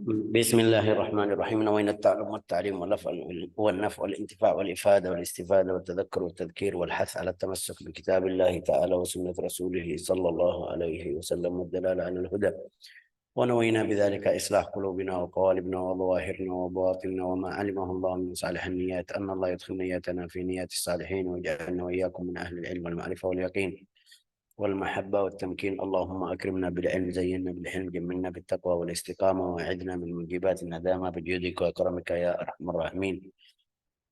بسم الله الرحمن الرحيم. نوينا التعلم والتعليم والنفع والانتفاع والإفادة والاستفادة والتذكر والتذكير والحث على التمسك بكتاب الله تعالى وسنة رسوله صلى الله عليه وسلم والدلالة على الهدى. ونوينا بذلك إصلاح قلوبنا وقوالبنا وظواهرنا وبواطننا وما علمه الله من صالح النيات، أن الله يدخل نياتنا في نيات الصالحين ويجعلنا وإياكم من أهل العلم والمعرفة واليقين والمحبة والتمكين. اللهم أكرمنا بالعلم، زينا بالحلم، جملنا بالتقوى والاستقامة، وأعذنا من موجبات الندامة بجودك وكرمك يا أرحم الراحمين.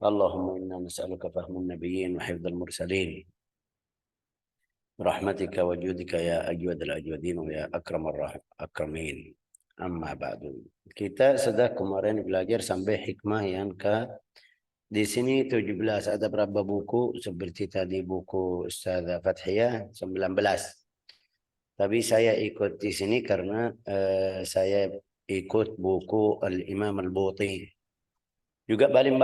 اللهم إنا نسألك فهم النبيين وحفظ المرسلين برحمتك وجودك يا أجود الأجودين ويا أكرم الأكرمين. Amma ba'du. Kita sudah kemarin belajar sampai hikmah yang di sini 17. Ada berapa buku? Seperti tadi buku Ustazah Fathiyah 19. Tapi saya ikut di sini karena saya ikut buku Al-Imam Al-Buti. Juga paling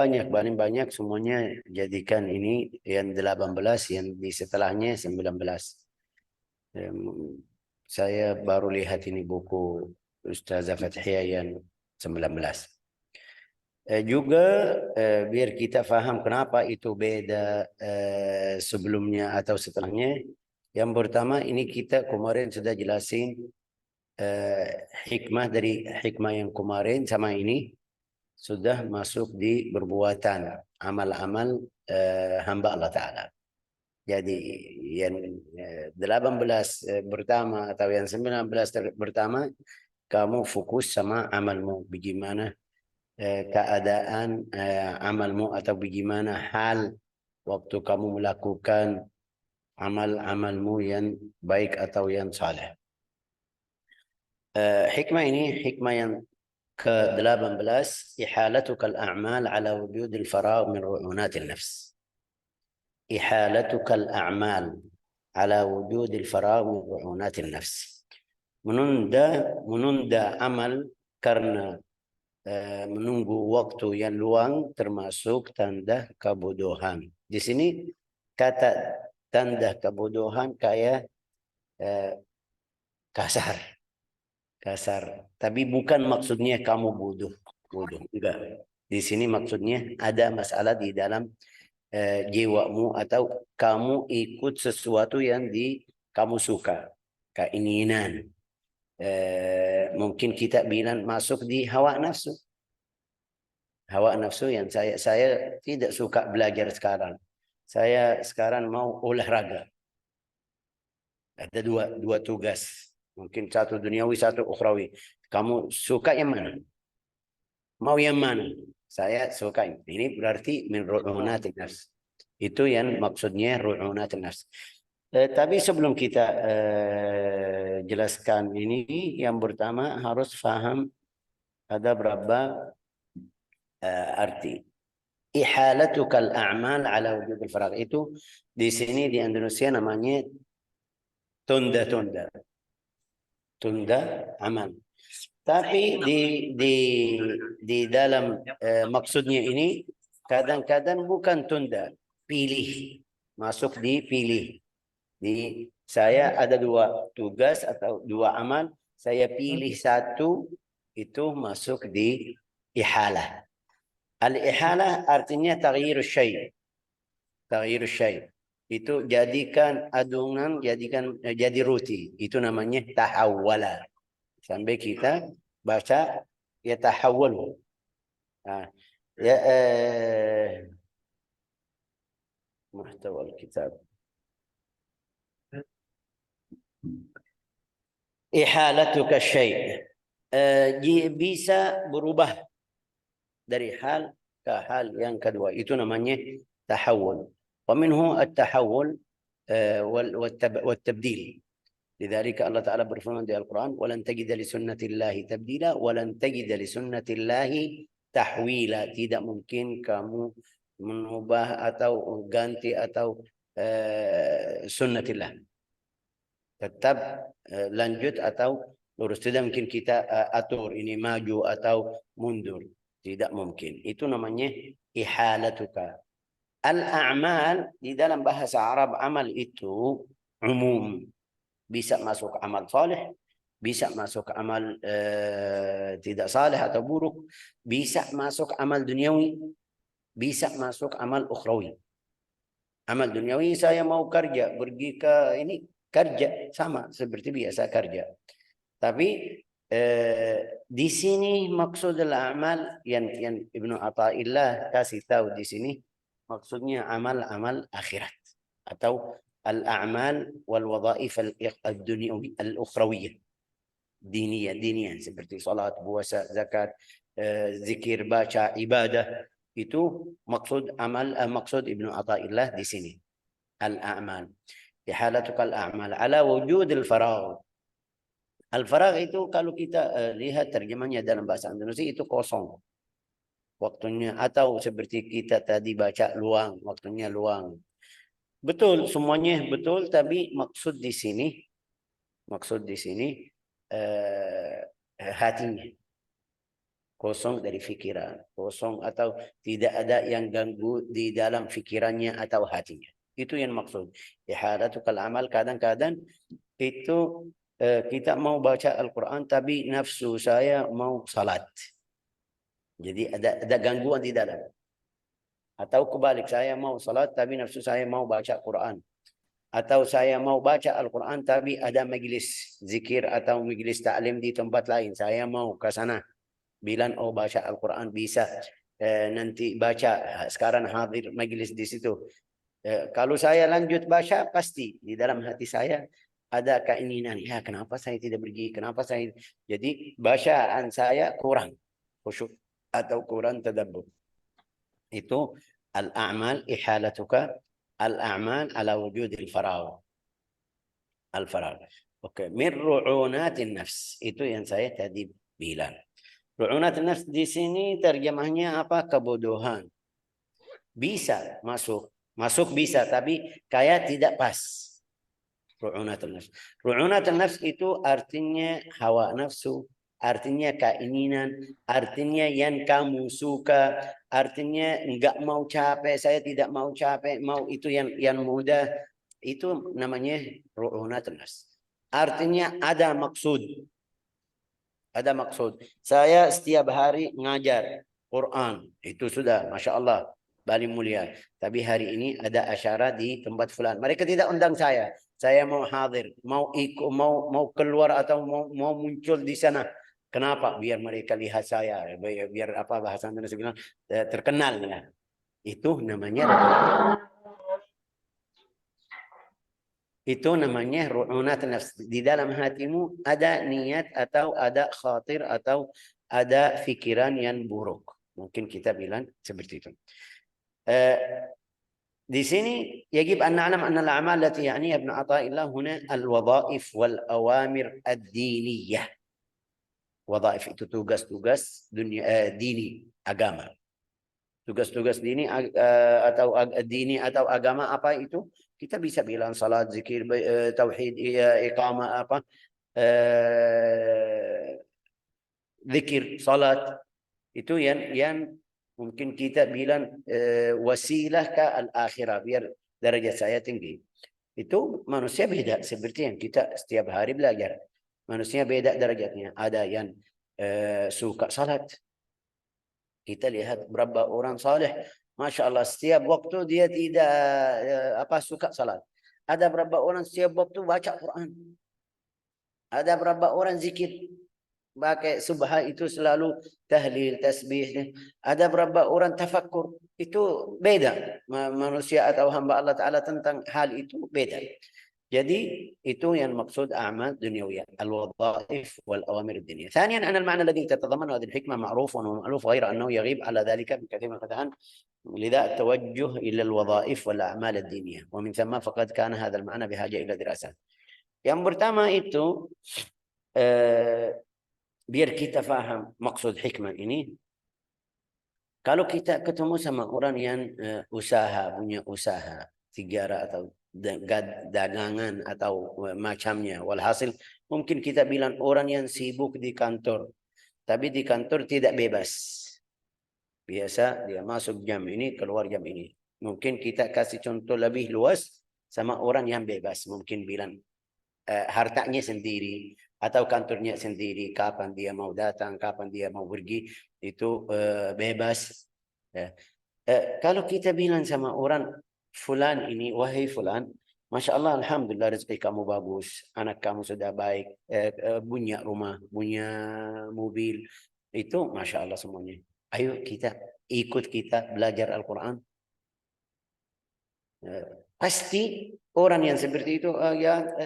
banyak semuanya jadikan ini yang 18, yang di setelahnya 19. Saya baru lihat ini buku Ustazah Fathiyah yang 19. Juga biar kita faham kenapa itu beda sebelumnya atau setelahnya. Yang pertama, ini kita kemarin sudah jelasin hikmah dari hikmah yang kemarin sama ini sudah masuk di perbuatan amal-amal hamba Allah Ta'ala. Jadi yang 18 pertama atau yang 19 pertama, kamu fokus sama amalmu, bagaimana keadaan amalmu atau bagaimana hal waktu kamu melakukan amal-amalmu yang baik atau yang saleh. Hikmah ini hikmah yang ke-18, ihalatuka al-a'mal ala wujudil faragh min ru'unatil nafs. Ihalatuka al-a'mal ala wujudil faragh min ru'unatil nafs. Menunda amal karena menunggu waktu yang luang termasuk tanda kebodohan. Di sini kata tanda kebodohan kayak kasar. Tapi bukan maksudnya kamu bodoh. Enggak. Di sini maksudnya ada masalah di dalam jiwamu atau kamu ikut sesuatu yang kamu suka, keinginan. Mungkin kita bilang masuk di hawa nafsu. Hawa nafsu yang saya tidak suka belajar sekarang. Saya sekarang mau olahraga. Ada dua tugas. Mungkin satu duniawi, satu ukhrawi. Kamu suka yang mana? Mau yang mana? Saya suka. Ini berarti min ru'unatin nafs. Itu yang maksudnya ru'unatin nafs. Tapi sebelum kita jelaskan ini, yang pertama harus paham ada berapa arti. Ihalatukal a'mal ala wujudil faragh. Itu di sini di Indonesia namanya tunda-tunda. Tunda amal. Tapi di dalam maksudnya ini kadang-kadang bukan tunda, pilih. Masuk di pilih. Di saya ada dua tugas atau dua amal, saya pilih satu, itu masuk di ihalah. Al-ihalah artinya taghyirus syai'. Taghyirus syai'. Itu jadikan adonan, jadi roti. Itu namanya tahawwala. Sampai kita baca ya tahawwalu. Nah, ya muhtawa al-kitab. Ihalatuka syai'. Bisa berubah dari hal ke hal yang kedua, itu namanya tahawul. Wa minhu at-tahawul wat-tabdil. لذلك الله تعالى berfirman di Al-Quran, walan tajida li sunnatillahi tabdila walan tajida li sunnatillahi tahwila. Tidak mungkin kamu mengubah atau ganti atau sunnatillah. Tetap lanjut atau lurus. Tidak mungkin kita atur ini maju atau mundur. Tidak mungkin. Itu namanya ihalatuka. Al-a'mal di dalam bahasa Arab, amal itu umum. Bisa masuk amal soleh, bisa masuk amal tidak saleh atau buruk, bisa masuk amal duniawi, bisa masuk amal ukhrawi. Amal duniawi saya mau kerja, pergi ke ini kerja sama seperti biasa kerja. Tapi di sini maksud amal yang Ibnu Athaillah kasih tahu di sini maksudnya amal-amal akhirat atau al-a'mal wal wadhaif al-dunyawi al-ukhrawiyah diniyah seperti salat, puasa, zakat, zikir, baca, ibadah itu maksud amal maksud Ibnu Athaillah di sini al-a'mal. Ihalatukal a'mal ala wujud al-faragh. Al-faragh itu kalau kita lihat terjemahnya dalam bahasa Indonesia itu kosong waktunya, atau seperti kita tadi baca luang, waktunya luang. Betul, semuanya betul, tapi maksud di sini hatinya kosong dari pikiran, kosong atau tidak ada yang ganggu di dalam pikirannya atau hatinya. Itu yang maksud. Ihadatukal amal, kadang-kadang itu kita mau baca Al-Quran tapi nafsu saya mau salat. Jadi ada gangguan di dalam. Atau kebalik, saya mau salat tapi nafsu saya mau baca Quran. Atau saya mau baca Al-Quran tapi ada majlis zikir atau majlis ta'lim di tempat lain. Saya mau ke sana. Bilang oh baca Al-Quran bisa. Nanti baca, sekarang hadir majlis di situ. Kalau saya lanjut baca, pasti di dalam hati saya ada keinginan, ya kenapa saya tidak pergi, kenapa saya... Jadi bacaan saya kurang khusyuk atau kurang tadabbur. Itu al-a'mal ihalatuka al-a'mal ala wujud al-faragh. Al-faragh. Oke, min ru'unatin nafs. Itu yang saya tadi bilang. Ru'unatin nafs di sini terjemahnya apa? Kebodohan. Bisa masuk. Masuk bisa, tapi kayak tidak pas. Ru'unatul nafs. Ru'unatul nafs itu artinya hawa nafsu, artinya keinginan, artinya yang kamu suka, artinya enggak mau capek, saya tidak mau capek, mau itu yang mudah. Itu namanya ru'unatul nafs. Artinya ada maksud. Ada maksud. Saya setiap hari ngajar Quran. Itu sudah, Masya Allah. Bali mulia. Tapi hari ini ada acara di tempat fulan. Mereka tidak undang saya. Saya mau hadir, mau ikut, mau keluar atau mau muncul di sana. Kenapa? Biar mereka lihat saya. Biar apa bahasa Indonesia bilang terkenal. Ya. Itu namanya ru'unat nafs. Di dalam hatimu ada niat atau ada khatir atau ada fikiran yang buruk. Mungkin kita bilang seperti itu. Di sini yajib an na'lam anna al-a'mal allati ya'niha Ibn Athaillah huna al-wadha'if wal awamir ad-diniyah. Wadha'if itu tugas-tugas dunia dini, agama. Tugas-tugas dini atau dini atau agama apa itu? Kita bisa bilang salat, zikir, tauhid, iqamah apa? Zikir, salat. Itu yang mungkin kita bilang wasilah ke al-akhirah biar derajat saya tinggi. Itu manusia beda seperti yang kita setiap hari belajar. Manusia beda derajatnya. Ada yang suka salat. Kita lihat berapa orang saleh, Masya Allah, setiap waktu dia tidak suka salat. Ada berapa orang setiap waktu baca Quran. Ada berapa orang zikir. Pakai subha itu selalu tahlil, tasbih. Ada berapa orang tafakkur. Itu beda. Manusia atau hamba Allah Ta'ala tentang hal itu beda. Jadi itu yang maksud أعمال دنيوية الوظائف والأوامر الدينية. ثانيا أن المعنى الذي تتضمنه هذه الحكمة معروف ومألوف غير أنه يغيب على ذلك من كثير من القرآن، لذا التوجه إلى الوظائف والأعمال الدينية ومن ثم فقد كان هذا المعنى بحاجة إلى دراسات. Yang pertama itu biar kita faham maksud hikmah ini. Kalau kita ketemu sama orang yang punya usaha, tiara atau dagangan atau macamnya, walhasil mungkin kita bilang orang yang sibuk di kantor, tapi di kantor tidak bebas. Biasa dia masuk jam ini, keluar jam ini. Mungkin kita kasih contoh lebih luas sama orang yang bebas. Mungkin bilang hartanya sendiri atau kantornya sendiri, kapan dia mau datang, kapan dia mau pergi, itu bebas. Kalau kita bilang sama orang, Fulan ini, wahai Fulan, Masya Allah, Alhamdulillah rezeki kamu bagus, anak kamu sudah baik, punya rumah, punya mobil, itu Masya Allah semuanya. Ayo kita belajar Al-Quran. Pasti orang yang seperti itu,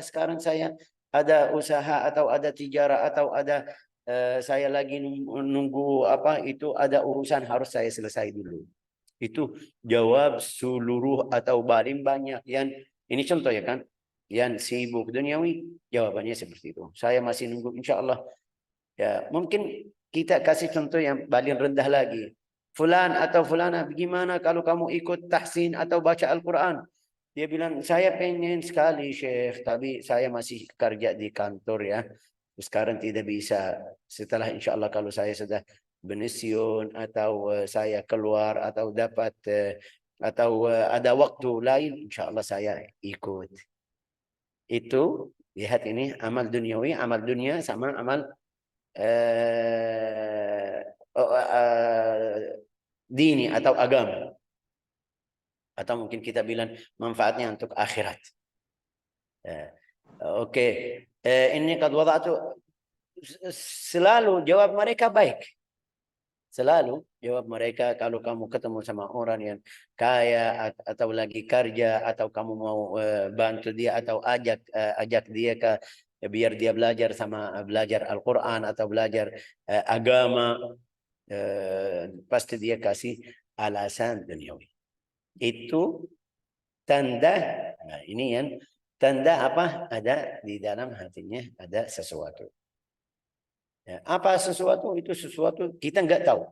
sekarang saya ada usaha atau ada tijarah atau ada saya lagi nunggu apa itu, ada urusan harus saya selesai dulu. Itu jawab seluruh atau paling banyak yang ini contoh ya kan, yang sibuk duniawi jawabannya seperti itu. Saya masih nunggu insya Allah. Ya, mungkin kita kasih contoh yang paling rendah lagi. Fulan atau fulana, bagaimana kalau kamu ikut tahsin atau baca Al-Quran? Dia bilang, saya pengen sekali Syekh, tapi saya masih kerja di kantor ya. Sekarang tidak bisa. Setelah insya Allah kalau saya sudah pensiun atau saya keluar atau dapat atau ada waktu lain, insya Allah saya ikut. Itu, lihat ini amal duniawi, amal dunia sama amal eh, dini atau agama, atau mungkin kita bilang manfaatnya untuk akhirat. Oke, ini qad wada'tu, selalu jawab mereka baik. Selalu jawab mereka kalau kamu ketemu sama orang yang kaya atau lagi kerja atau kamu mau bantu dia atau ajak dia ke biar dia belajar Al-Quran atau belajar agama, pasti dia kasih alasan duniawi. Itu tanda, nah ini yang tanda apa? Ada di dalam hatinya ada sesuatu. Ya, apa sesuatu? Itu sesuatu kita nggak tahu.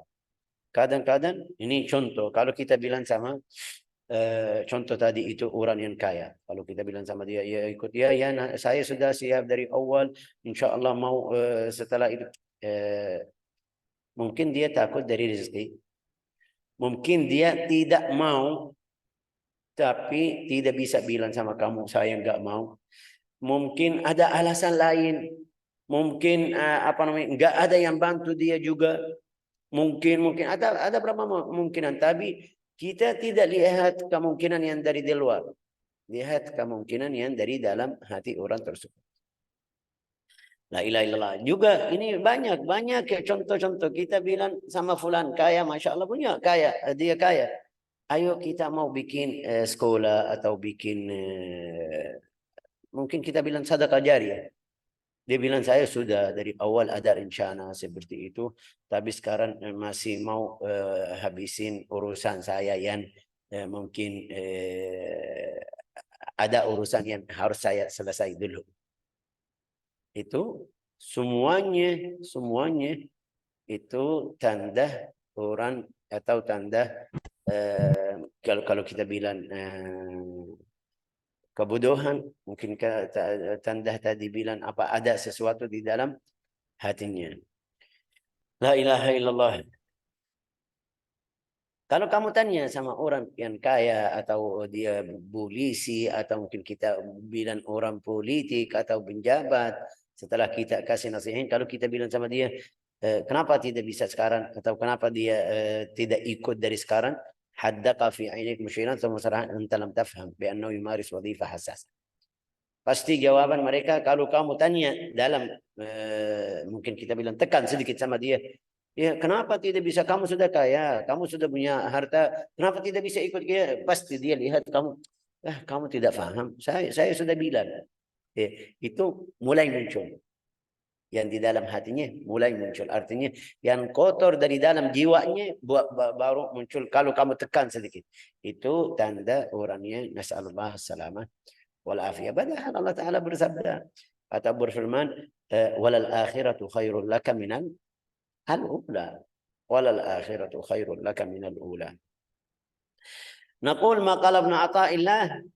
Kadang-kadang ini contoh, kalau kita bilang sama contoh tadi itu orang yang kaya, kalau kita bilang sama dia, ya ikut ya, saya sudah siap dari awal, insya Allah mau setelah itu, mungkin dia takut dari rezeki, mungkin dia tidak mau, tapi tidak bisa bilang sama kamu saya nggak mau. Mungkin ada alasan lain, mungkin apa namanya, nggak ada yang bantu dia juga. Mungkin ada berapa kemungkinan, tapi kita tidak lihat kemungkinan yang dari di luar. Lihat kemungkinan yang dari dalam hati orang tersebut. La ilaha illallah. Juga ini banyak ya contoh-contoh. Kita bilang sama fulan kaya, Masya Allah punya kaya, dia kaya. Ayo kita mau bikin sekolah atau bikin mungkin kita bilang sedekah jariah. Dia bilang saya sudah dari awal ada rencana seperti itu, tapi sekarang masih mau habisin urusan saya yang mungkin ada urusan yang harus saya selesai dulu. Itu semuanya itu tanda orang atau tanda kalau kita bilang kebodohan, mungkin tanda tadi bilang apa, ada sesuatu di dalam hatinya. La ilaha illallah. Kalau kamu tanya sama orang yang kaya atau dia polisi atau mungkin kita bilang orang politik atau penjabat, setelah kita kasih nasihat, kalau kita bilang sama dia, kenapa tidak bisa sekarang atau kenapa dia tidak ikut dari sekarang? Haddaka fi ainik musyiran thumma sarahan anta lam tafham bi annahu yumaris wadhifa hassas. Pasti jawaban mereka kalau kamu tanya dalam mungkin kita bilang tekan sedikit sama dia. Ya, kenapa tidak bisa? Kamu sudah kaya, kamu sudah punya harta, kenapa tidak bisa ikut dia? Pasti dia lihat kamu, kamu tidak paham. Saya sudah bilang. Ya, itu mulai muncul. Yang di dalam hatinya mulai muncul. Artinya yang kotor dari dalam jiwanya baru muncul kalau kamu tekan sedikit. Itu tanda orangnya nasallallahu salamah wal afiyah. Padahal Allah Ta'ala bersabda atau berfirman, walal akhiratu khairul laka minal al-ula. Walal akhiratu khairul laka minal ula. Naqul ma qala ibn Athaillah,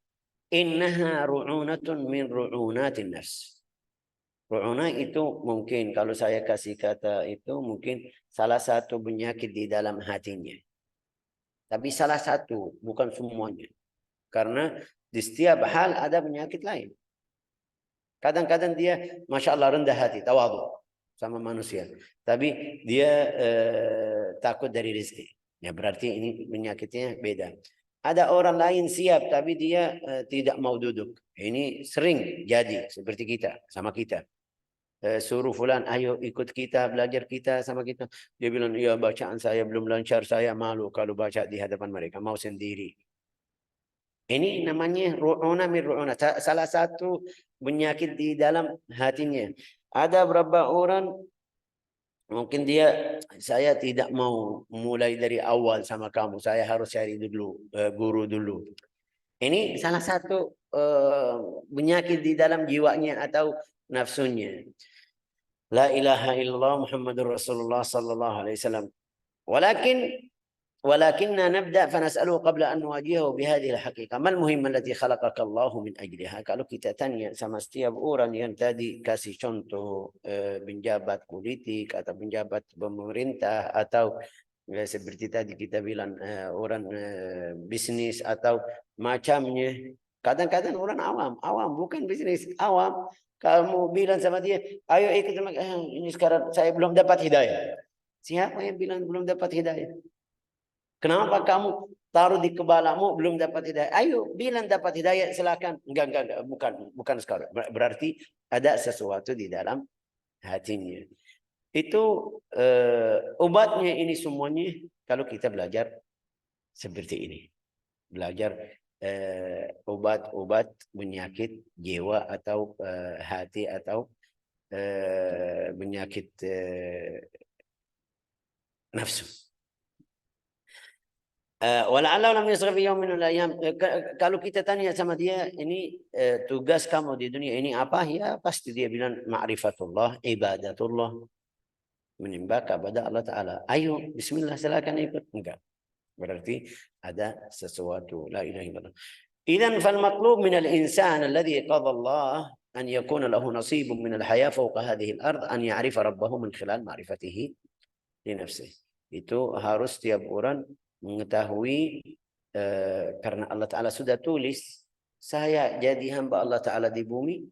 innaha ru'unatun min ru'unatin nafs. Ru'unah itu mungkin kalau saya kasih kata itu mungkin salah satu penyakit di dalam hatinya. Tapi salah satu, bukan semuanya. Karena di setiap hal ada penyakit lain. Kadang-kadang dia, masya Allah, rendah hati, tawadhu sama manusia. Tapi dia takut dari rezeki. Ya berarti ini penyakitnya beda. Ada orang lain siap, tapi dia tidak mau duduk. Ini sering jadi seperti kita, sama kita. Suruh fulan, ayo ikut kita, belajar kita sama kita. Dia bilang, ya bacaan saya belum lancar, saya malu kalau baca di hadapan mereka, mau sendiri. Ini namanya ru'una min ru'una. Salah satu penyakit di dalam hatinya. Ada beberapa orang mungkin dia, saya tidak mau mulai dari awal sama kamu. Saya harus cari dulu guru dulu. Ini salah satu penyakit di dalam jiwanya atau nafsunya. La ilaha illallah Muhammadur Rasulullah sallallahu alaihi wasallam. ولكننا نبدأ فنسأله قبل أن نواجهه بهذه الحقيقة ما المهمة التي خلقك الله من أجلها. Kalau kita tanya sama setiap orang yang tadi kasih contoh penjabat politik atau penjabat pemerintah atau seperti tadi kita bilang orang bisnis atau macamnya. Kadang-kadang orang awam bukan bisnis, awam. Kamu bilang sama dia, ayo ikut sama ini sekarang saya belum dapat hidayah. Siapa yang bilang belum dapat hidayah? Kenapa kamu taruh di kepalamu belum dapat hidayah? Ayo bilang dapat hidayah, silakan. Enggak, bukan sekarang. Berarti ada sesuatu di dalam hatinya. Itu obatnya ini semuanya kalau kita belajar seperti ini. Belajar obat-obat penyakit jiwa atau hati atau penyakit nafsu. Wala'allahu lam yasghab fi yawmin min al-ayyam. Kalau kita tanya sama dia, ini tugas kamu di dunia ini apa? Ya pasti dia bilang ma'rifatullah, ibadatullah, menyembah kepada Allah Ta'ala. Ayo, bismillah, silakan ikut. Enggak. Berarti ada sesuatu. La ilaha illallah. Idzan fal matlub min al-insan alladhi qadha Allah an yakuna lahu nasibun min al-hayah fawqa hadhihi al-ard an ya'rifa rabbahu min khilal ma'rifatihi li nafsihi. Itu harus setiap orang mengetahui karena Allah Ta'ala sudah tulis saya jadi hamba Allah Ta'ala di bumi,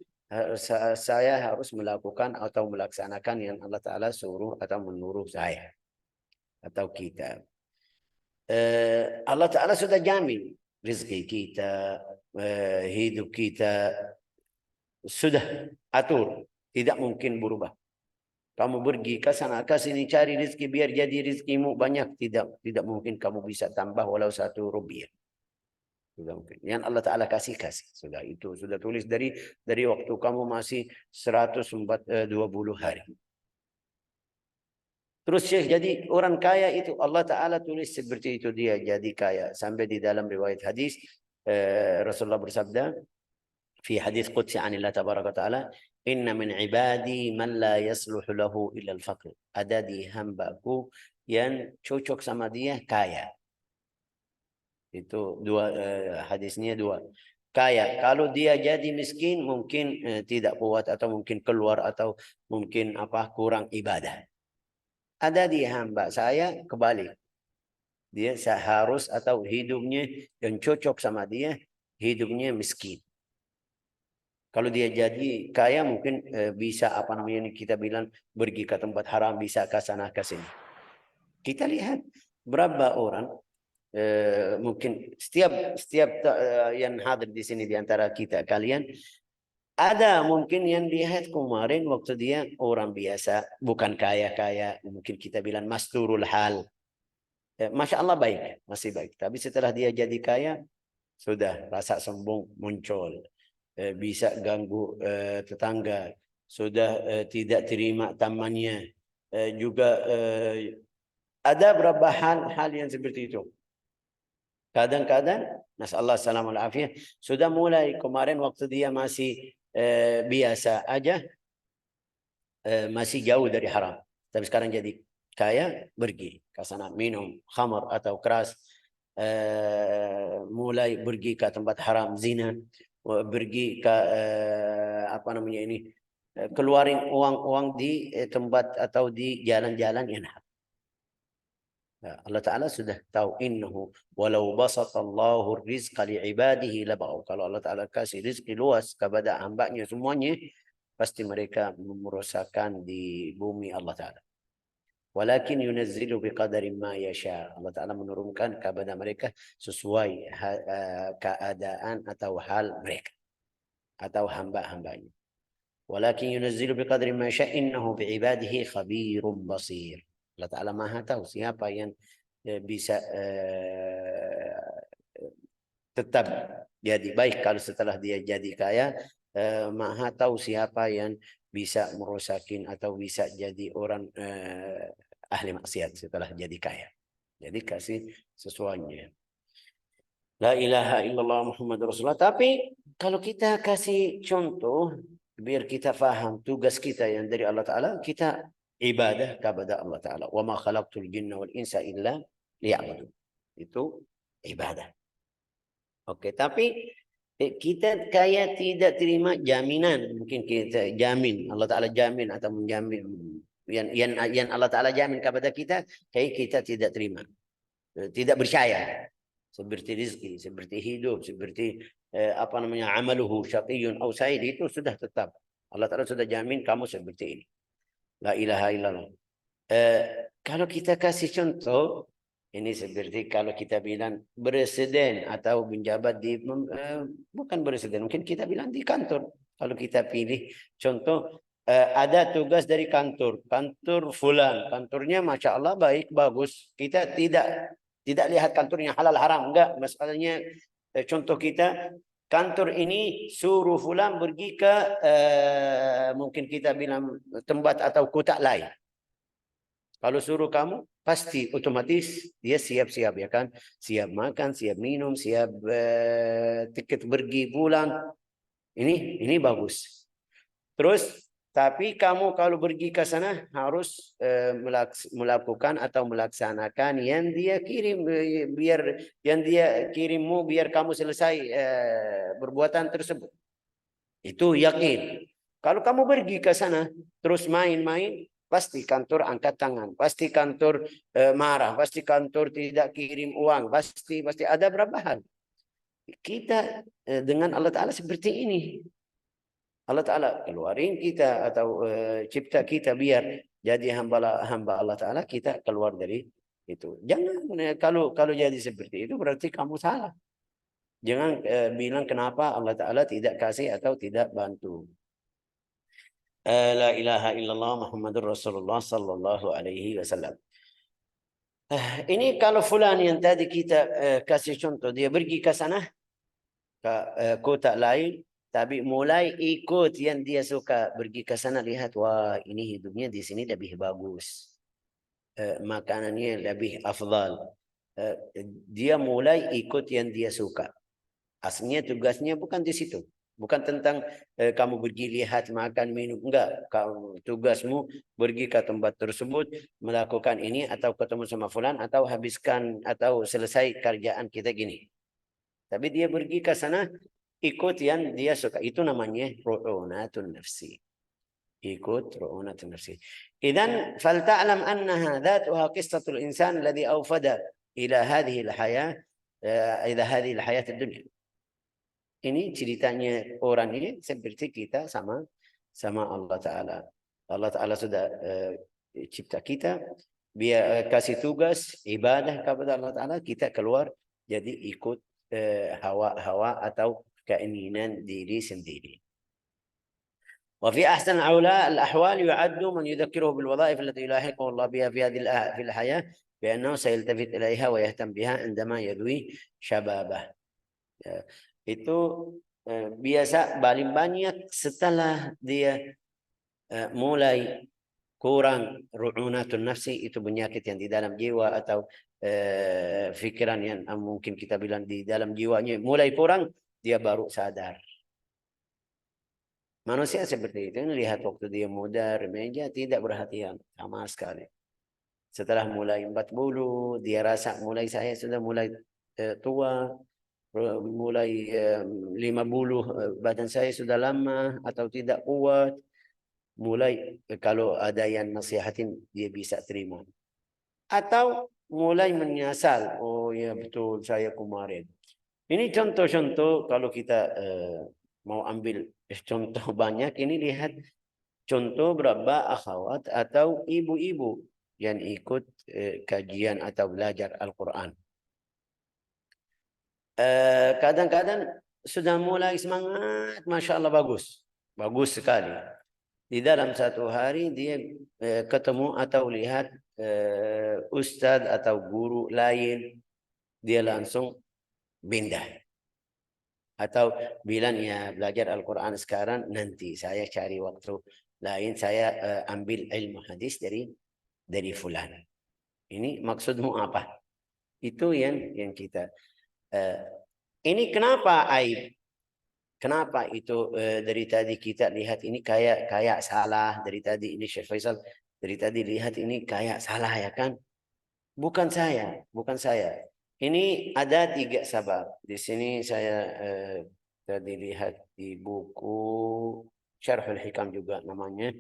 saya harus melakukan atau melaksanakan yang Allah Ta'ala suruh atau menyuruh saya atau kita. Allah Ta'ala sudah jamin rezeki kita, hidup kita sudah atur, tidak mungkin berubah. Kamu pergi ke sana ke sini cari rezeki biar jadi rezekimu banyak, tidak mungkin kamu bisa tambah walau 1 rupiah. Tidak mungkin. Yang Allah Ta'ala kasih sudah itu sudah tulis dari waktu kamu masih 120 hari. Terus jadi orang kaya itu Allah Ta'ala tulis seperti itu, dia jadi kaya. Sampai di dalam riwayat hadis Rasulullah bersabda fi hadis qudsi anillah tabaraka ta'ala, inna min ibadi man la yasluhu lahu illa al-faqr. Ada di hambaku yang cocok sama dia kaya. Itu dua hadisnya dua. Kaya. Kalau dia jadi miskin mungkin tidak kuat atau mungkin keluar atau mungkin kurang ibadah. Ada di hamba saya kebalik. Dia seharus atau hidupnya yang cocok sama dia hidupnya miskin. Kalau dia jadi kaya mungkin bisa kita bilang pergi ke tempat haram, bisa ke sana ke sini. Kita lihat berapa orang mungkin setiap yang hadir di sini di antara kita kalian ada mungkin yang lihat kemarin waktu dia orang biasa, bukan kaya, mungkin kita bilang masturul hal. Masya Allah baik, masih baik. Tapi setelah dia jadi kaya, sudah rasa sombong muncul. Bisa ganggu tetangga, sudah tidak terima temannya, juga ada beberapa hal yang seperti itu. Kadang-kadang, nasallahu salamul afiyah, sudah mulai kemarin waktu dia masih biasa aja, masih jauh dari haram. Tapi sekarang jadi kaya, pergi ke sana minum khamar atau keras, mulai pergi ke tempat haram, zina, pergi ke keluarin uang-uang di tempat atau di jalan-jalan yang haram. Allah Ta'ala sudah tahu innahu walau basatallahu rizqa li'ibadihi labaghaw. Kalau Allah Ta'ala kasih rizki luas kepada hambanya semuanya, pasti mereka merosakkan di bumi Allah Ta'ala. Walakin yunazzilu biqadari ma yasha. Allah Ta'ala menurunkan kepada mereka sesuai keadaan atau hal mereka atau hamba-hambanya. Walakin yunazzilu biqadri ma yasha innahu bi'ibadihi khabirum basir. Allah Ta'ala Maha tahu siapa yang bisa tetap jadi baik kalau setelah dia jadi kaya. Maha tahu siapa yang bisa merusakin atau bisa jadi orang ahli maksiat setelah jadi kaya. Jadi kasih sesuanya. La ilaha illallah Muhammad Rasulullah. Tapi kalau kita kasih contoh biar kita faham tugas kita yang dari Allah Ta'ala, kita ibadah kepada Allah Ta'ala. Wa ma khalaqtul jinna wal insa illa liya'budun. Itu ibadah. Oke, tapi kita kayak tidak terima jaminan. Mungkin kita jamin, Allah Ta'ala jamin atau menjamin. Yang Allah Ta'ala jamin kepada kita, kayak kita tidak terima. Tidak percaya. Seperti rezeki, seperti hidup, seperti amaluhu syaqiyun aw sa'id, itu sudah tetap. Allah Ta'ala sudah jamin kamu seperti ini. La ilaha illallah. Kalau kita kasih contoh, ini seperti kalau kita bilang presiden atau penjabat di bukan presiden, mungkin kita bilang di kantor. Kalau kita pilih contoh, ada tugas dari kantor fulan, kantornya masya Allah baik bagus. Kita tidak lihat kantornya halal haram, enggak. Masalahnya contoh kita kantor ini suruh fulan pergi ke mungkin kita bilang tempat atau kota lain. Kalau suruh kamu, pasti otomatis dia siap-siap, ya kan? Siap makan, siap minum, siap tiket pergi pulang. Ini bagus. Terus, tapi kamu kalau pergi ke sana harus melakukan atau melaksanakan yang dia kirim, biar yang dia kirimmu biar kamu selesai perbuatan tersebut. Itu yakin. Kalau kamu pergi ke sana terus main-main, pasti kantor angkat tangan, pasti kantor marah, pasti kantor tidak kirim uang, pasti ada berapa hal. Kita dengan Allah Ta'ala seperti ini. Allah Ta'ala keluarin kita atau cipta kita biar jadi hamba Allah Ta'ala, kita keluar dari itu. Jangan kalau jadi seperti itu berarti kamu salah. Jangan bilang kenapa Allah Ta'ala tidak kasih atau tidak bantu. La ilaha illallah Muhammadur Rasulullah sallallahu alaihi wasallam. Ini kalau fulan yang tadi kita kasih contoh, dia pergi ke sana, ke kota lain, tapi mulai ikut yang dia suka, pergi ke sana lihat, wah ini hidupnya di sini lebih bagus, makanannya lebih afdal. Dia mulai ikut yang dia suka. Aslinya tugasnya bukan di situ. Bukan tentang kamu pergi lihat makan minum, enggak. Tugasmu pergi ke tempat tersebut, melakukan ini atau ketemu sama fulan atau habiskan atau selesai kerjaan kita gini. Tapi dia pergi ke sana ikut yang dia suka, itu namanya ru'unatun nafsi. Ikut ru'unatun nafsi. Idzan falta'lam annaha dhatuha qissatul insan alladhi awfada ila hadhihi al-hayah ila hadhihi al-hayat ad-dunya. Ini ceritanya orang ini seperti kita sama Allah Ta'ala. Allah Ta'ala sudah cipta kita, biar kasih tugas ibadah kepada Allah Ta'ala, kita keluar jadi ikut hawa-hawa atau keinginan diri sendiri. وفي أحسن الأحوال يعد من يذكره بالوظائف التي يلاحقه الله بها في الحياة بأنه سيلتفت إليها ويهتم بها عندما يذوي شبابه. Itu biasa paling banyak setelah dia mulai kurang ru'unatun nafsi, itu penyakit yang di dalam jiwa atau fikiran yang mungkin kita bilang di dalam jiwanya mulai kurang, dia baru sadar. Manusia seperti itu, lihat waktu dia muda, remaja, tidak perhatian sama sekali. Setelah mulai 40, dia rasa saya sudah mulai tua, mulai 50, badan saya sudah lama atau tidak kuat. Mulai kalau ada yang nasihatin, dia bisa terima. Atau mulai menyesal. Oh ya betul, saya kemarin. Ini contoh-contoh kalau kita mau ambil contoh banyak. Ini lihat contoh berapa akhwat atau ibu-ibu yang ikut kajian atau belajar Al-Quran. Kadang-kadang sudah mulai semangat, Masya Allah bagus. Bagus sekali. Di dalam satu hari dia ketemu atau lihat ustadz atau guru lain, dia langsung pindah. Atau bilang ya belajar Al-Quran sekarang, nanti saya cari waktu lain, saya ambil ilmu hadis dari fulan. Ini maksudmu apa? Itu yang kita ini kenapa aib? Kenapa itu dari tadi kita lihat ini kayak salah dari tadi, ini Syekh Faisal dari tadi lihat ini kayak salah ya kan? Bukan saya, bukan saya. Ini ada 3 sebab. Di sini saya tadi lihat di buku Syarhul Hikam juga namanya.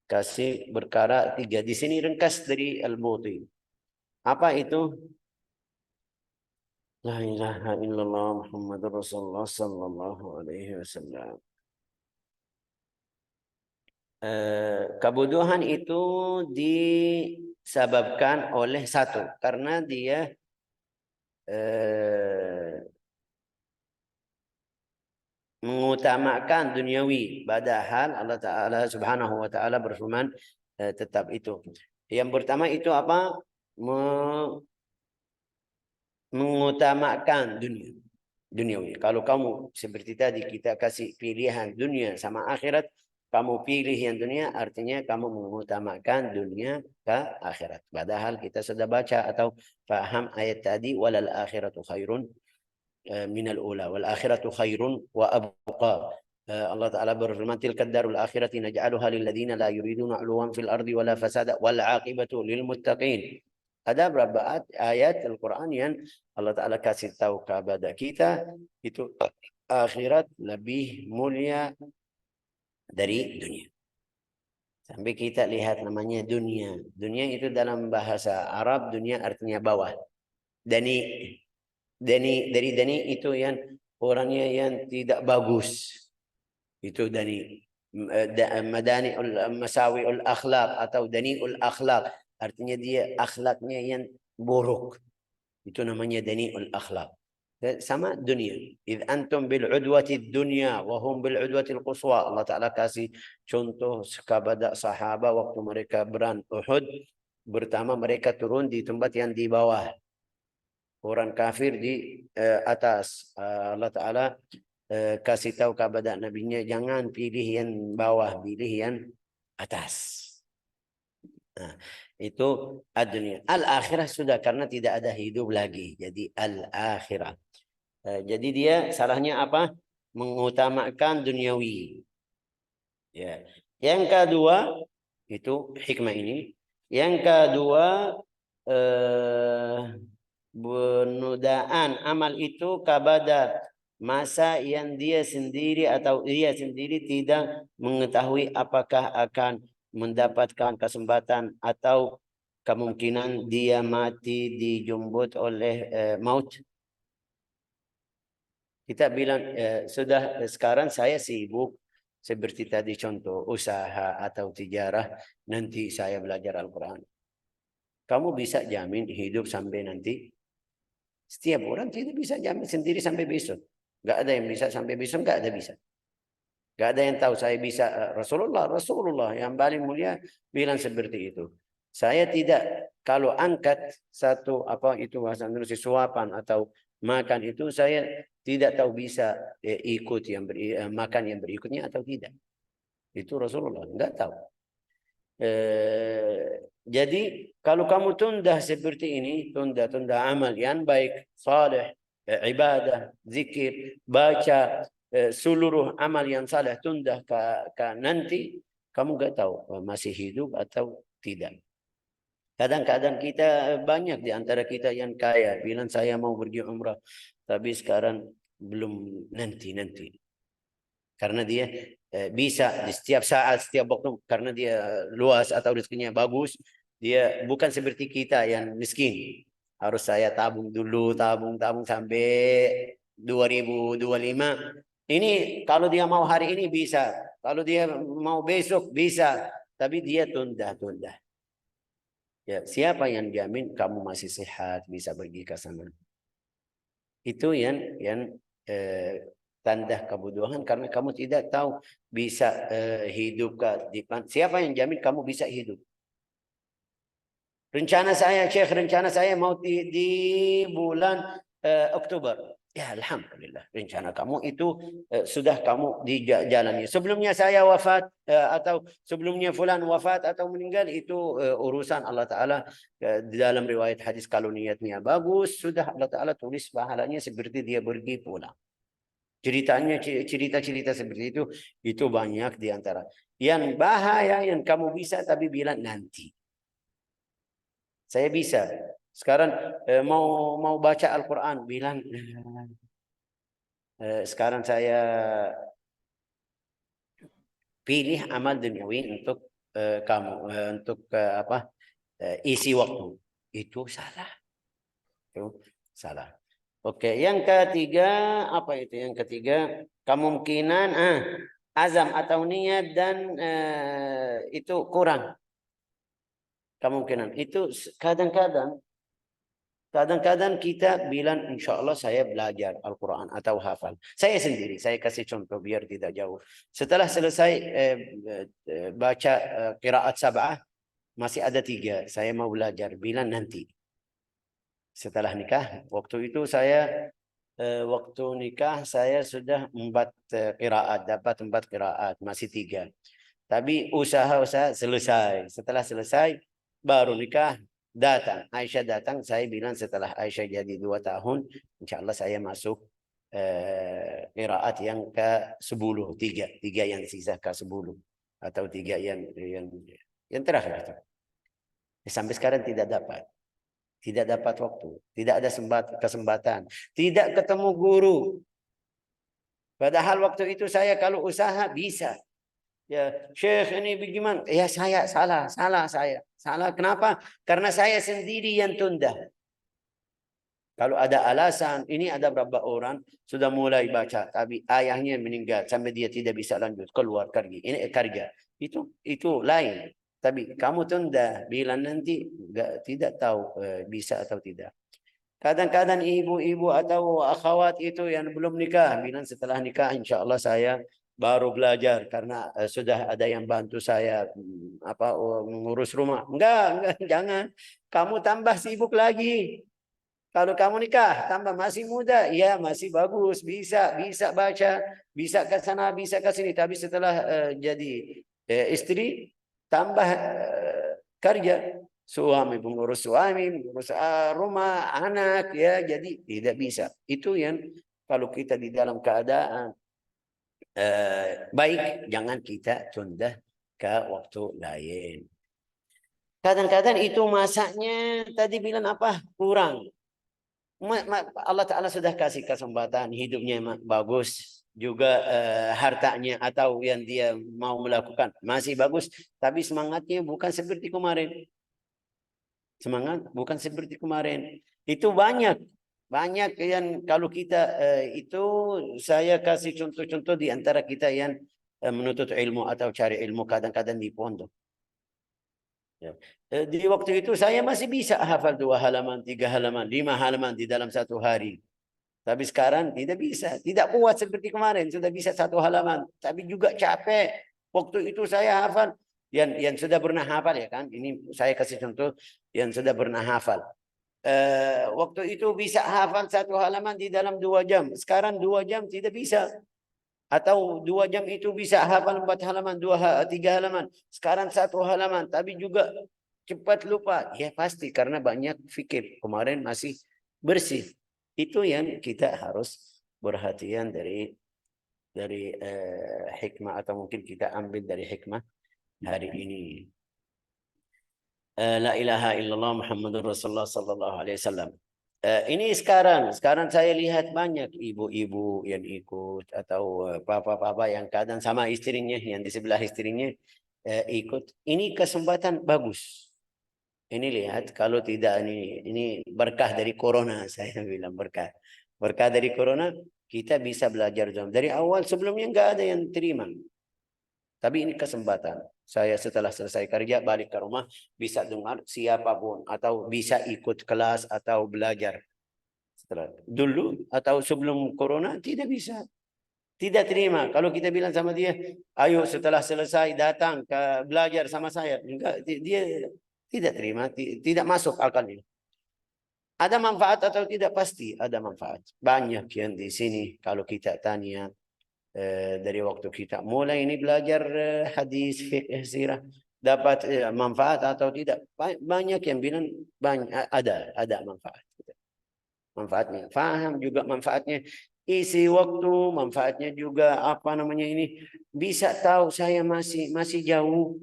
Kasih berkara 3. Di sini ringkas dari Al-Buti. Apa itu? La ilaha illallah Muhammadur Rasulullah sallallahu alaihi wasallam. Kebodohan itu disebabkan oleh satu, karena dia mengutamakan duniawi, padahal Allah Ta'ala Subhanahu wa Ta'ala berfirman tetap itu. Yang pertama itu apa? Mengutamakan duniawi. Kalau kamu seperti tadi kita kasih pilihan dunia sama akhirat, kamu pilih yang dunia, artinya kamu mengutamakan dunia ke akhirat. Padahal kita sudah baca atau paham ayat tadi, walal akhiratu khairun minal ula, wal akhiratu khairun wa abqa. Allah Ta'ala berfirman, tilka darul akhirati naj'aluha lil ladzina la yuriduna 'uluwan fil ardi wala fasada wal 'aqibatu lil muttaqin. Ada beberapa ayat Al-Quran yang Allah Ta'ala kasih tahu kepada kita, itu akhirat lebih mulia dari dunia. Sampai kita lihat namanya dunia. Dunia itu dalam bahasa Arab, dunia artinya bawah. Dari dani itu yang orangnya yang tidak bagus. Itu dari madani masawi ul akhlaq atau dani ul akhlaq. Artinya dia akhlaknya yang buruk. Itu namanya dani ul akhlaq. Sama dunia. Idh antum bil udwati dunya wa hum bil udwati quswa. Allah Ta'ala kasih contoh kepada sahabat waktu mereka berang Uhud. Pertama mereka turun di tempat yang di bawah. Orang kafir di atas. Allah Ta'ala kasih tahu kepada nabinya, jangan pilih yang bawah, pilih yang atas. Nah, itu dunia. Al-akhirah sudah, karena tidak ada hidup lagi. Jadi al-akhirah. Jadi dia salahnya apa? Mengutamakan duniawi. Ya. Yang kedua, itu hikmah ini. Yang kedua, penodaan amal itu kepada masa yang dia sendiri atau dia sendiri tidak mengetahui apakah akan mendapatkan kesempatan atau kemungkinan dia mati dijemput oleh maut. Kita bilang sudah sekarang saya sibuk seperti tadi contoh usaha atau tijarah, nanti saya belajar Al-Quran. Kamu bisa jamin hidup sampai nanti? Setiap orang tidak bisa jamin sendiri sampai besok. Gak ada yang bisa sampai besok, gak ada bisa. Gak ada yang tahu saya bisa. Rasulullah yang paling mulia bilang seperti itu. Saya tidak, kalau angkat satu apa itu bahasa Indonesia suapan atau makan itu, saya tidak tahu bisa ikut yang makan yang berikutnya atau tidak. Itu Rasulullah enggak tahu. Jadi kalau kamu tunda seperti ini, tunda amal yang baik, saleh, ibadah, zikir, baca, seluruh amal yang saleh tunda ke nanti, kamu enggak tahu masih hidup atau tidak. Kadang-kadang kita banyak di antara kita yang kaya bilang saya mau pergi umrah, tapi sekarang belum, nanti. Karena dia bisa di setiap saat, setiap waktu, karena dia luas atau rezekinya bagus, Dia bukan seperti kita yang miskin. Harus saya tabung dulu, tabung sampai 2025. Ini kalau dia mau hari ini bisa, kalau dia mau besok bisa, tapi dia tunda-tunda. Ya, siapa yang jamin kamu masih sehat bisa pergi ke sana? Itu yang tanda kebutuhan karena kamu tidak tahu bisa hidup ke depan. Siapa yang jamin kamu bisa hidup? Rencana saya, Syekh, rencana saya mau di bulan Oktober. Ya, alhamdulillah. Rencana kamu itu sudah kamu dijalani. Sebelumnya saya wafat atau sebelumnya fulan wafat atau meninggal itu urusan Allah Ta'ala. Di dalam riwayat hadis kalau niatnya bagus, sudah Allah Ta'ala tulis pahalanya seperti dia pergi pulang. Ceritanya cerita-cerita seperti itu banyak di antara. Yang bahaya yang kamu bisa tapi bilang nanti. Saya bisa. Sekarang mau baca Al-Quran, bilang sekarang saya pilih amal duniawi untuk kamu, untuk apa isi waktu. Itu salah. Itu salah. Oke, yang ketiga apa itu? Yang ketiga kemungkinan azam atau niat dan itu kurang. Kemungkinan itu kadang-kadang kita bilang insya Allah saya belajar Al-Quran atau hafal. Saya sendiri, saya kasih contoh biar tidak jauh. Setelah selesai baca qiraat sab'ah, masih ada 3. Saya mau belajar, bilang nanti. Setelah nikah, waktu itu saya waktu nikah saya sudah 4 qiraat, dapat 4 qiraat, masih 3. Tapi usaha-usaha selesai. Setelah selesai, baru nikah. Datang, Aisyah datang, saya bilang setelah Aisyah jadi 2 tahun, insya Allah saya masuk qiraat yang ke-10, 3 yang sisa ke-10 atau 3 yang terakhir. Sampai sekarang tidak dapat waktu, tidak ada kesempatan, tidak ketemu guru. Padahal waktu itu saya kalau usaha bisa. Ya, Syekh ini bagaimana? Ya saya salah saya. Salah kenapa? Karena saya sendiri yang tunda. Kalau ada alasan, ini ada berapa orang sudah mulai baca, tapi ayahnya meninggal sampai dia tidak bisa lanjut keluar kerja. Ini kerja. Itu lain. Tapi kamu tunda, bilang nanti tidak tahu bisa atau tidak. Kadang-kadang ibu-ibu atau akhwat itu yang belum nikah, bilang setelah nikah insya Allah saya baru belajar karena sudah ada yang bantu saya mengurus rumah. Enggak, jangan. Kamu tambah sibuk lagi. Kalau kamu nikah, tambah masih muda, ya masih bagus, bisa baca, bisa ke sana, bisa ke sini. Tapi setelah jadi istri, tambah kerja, suami mengurus rumah, anak, ya jadi tidak bisa. Itu yang kalau kita di dalam keadaan baik, jangan kita tunda ke waktu lain. Kadang-kadang itu masaknya tadi bilang apa kurang. Allah Ta'ala sudah kasih kesempatan hidupnya bagus. Juga hartanya atau yang dia mau melakukan masih bagus. Tapi semangatnya bukan seperti kemarin. Semangat bukan seperti kemarin. Itu banyak. Banyak yang kalau kita itu saya kasih contoh-contoh di antara kita yang menuntut ilmu atau cari ilmu kadang-kadang di pondok. Ya. Di waktu itu saya masih bisa hafal 2 halaman, 3 halaman, 5 halaman di dalam 1 hari. Tapi sekarang tidak bisa. Tidak kuat seperti kemarin. Sudah bisa 1 halaman. Tapi juga capek. Waktu itu saya hafal. Yang sudah pernah hafal ya kan. Ini saya kasih contoh. Yang sudah pernah hafal. Waktu itu bisa hafal 1 halaman di dalam 2 jam. Sekarang 2 jam tidak bisa. Atau 2 jam itu bisa hafal 4 halaman, 3 halaman. Sekarang 1 halaman, tapi juga cepat lupa. Ya pasti karena banyak fikir. Kemarin masih bersih. Itu yang kita harus perhatian dari hikmah atau mungkin kita ambil dari hikmah hari ini. La ilaha illallah Muhammadur Rasulullah sallallahu alaihi wasallam. Ini sekarang saya lihat banyak ibu-ibu yang ikut atau papa-papa yang kadang sama istrinya yang di sebelah istrinya ikut. Ini kesempatan bagus. Ini lihat, kalau tidak ini berkah dari corona, saya bilang berkah. Berkah dari corona, kita bisa belajar Zoom. Dari awal sebelumnya nggak ada yang terima. Tapi ini kesempatan. Saya setelah selesai kerja balik ke rumah bisa dengar siapapun atau bisa ikut kelas atau belajar. Setelah dulu atau sebelum corona tidak bisa. Tidak terima. Kalau kita bilang sama dia, ayo setelah selesai datang ke belajar sama saya. Enggak, dia tidak terima, tidak masuk akalnya. Ada manfaat atau tidak? Pasti ada manfaat. Banyak yang di sini kalau kita tanya dari waktu kita mulai ini belajar hadis, fiqh, sirah, dapat manfaat atau tidak? Banyak yang bilang banyak, ada manfaat. Manfaatnya, faham juga manfaatnya. Isi waktu, manfaatnya juga apa namanya ini, bisa tahu saya masih jauh.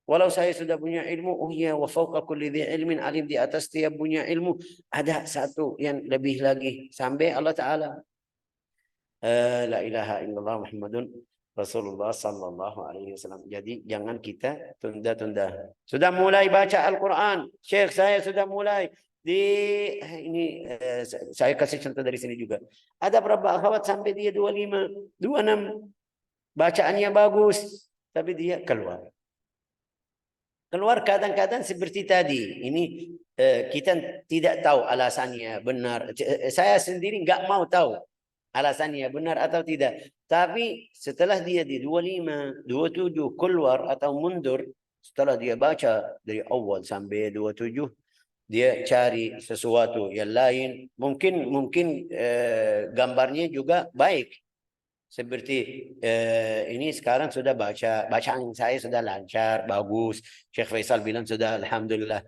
Walau saya sudah punya ilmu, oh iya, wa fauqa kulli dhi ilmin alim, di atas tiap punya ilmu ada satu yang lebih lagi sampai Allah Taala. La ilaha illallah Muhammadun Rasulullah sallallahu alaihi wasallam. Jadi jangan kita tunda-tunda. Sudah mulai baca Al-Quran. Syekh, saya sudah mulai di ini saya kasih contoh dari sini juga. Ada berapa akhwat sampai dia 25, 26. Bacaannya bagus, tapi dia keluar. Keluar kadang-kadang seperti tadi. Ini kita tidak tahu alasannya benar. Saya sendiri nggak mau tahu alasannya benar atau tidak. Tapi setelah dia di 25, 27 keluar atau mundur, setelah dia baca dari awal sampai 27, dia cari sesuatu yang lain. Mungkin gambarnya juga baik. Seperti ini sekarang sudah bacaan saya sudah lancar, bagus. Syekh Faisal bilang sudah alhamdulillah.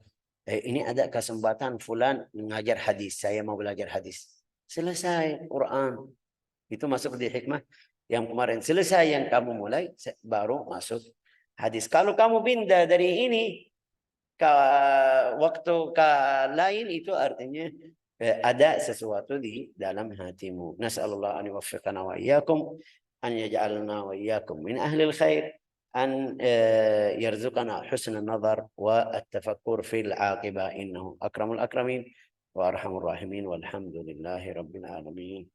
Ini ada kesempatan fulan mengajar hadis. Saya mau belajar hadis. Selesai Quran. Itu masuk di hikmah yang kemarin. Selesai yang kamu mulai, baru masuk hadis. Kalau kamu pindah dari ini ke waktu ke lain, itu artinya ada sesuatu di dalam hatimu. Nasallallahu an yuwaffiqana wa iyyakum, an yaj'alna wa iyyakum min ahli khair, an yarzuqana husna nazar wa at-tafakkur fil aqibah, innahu akramul akramin wa arhamur rahimin, walhamdulillahi rabbil alamin.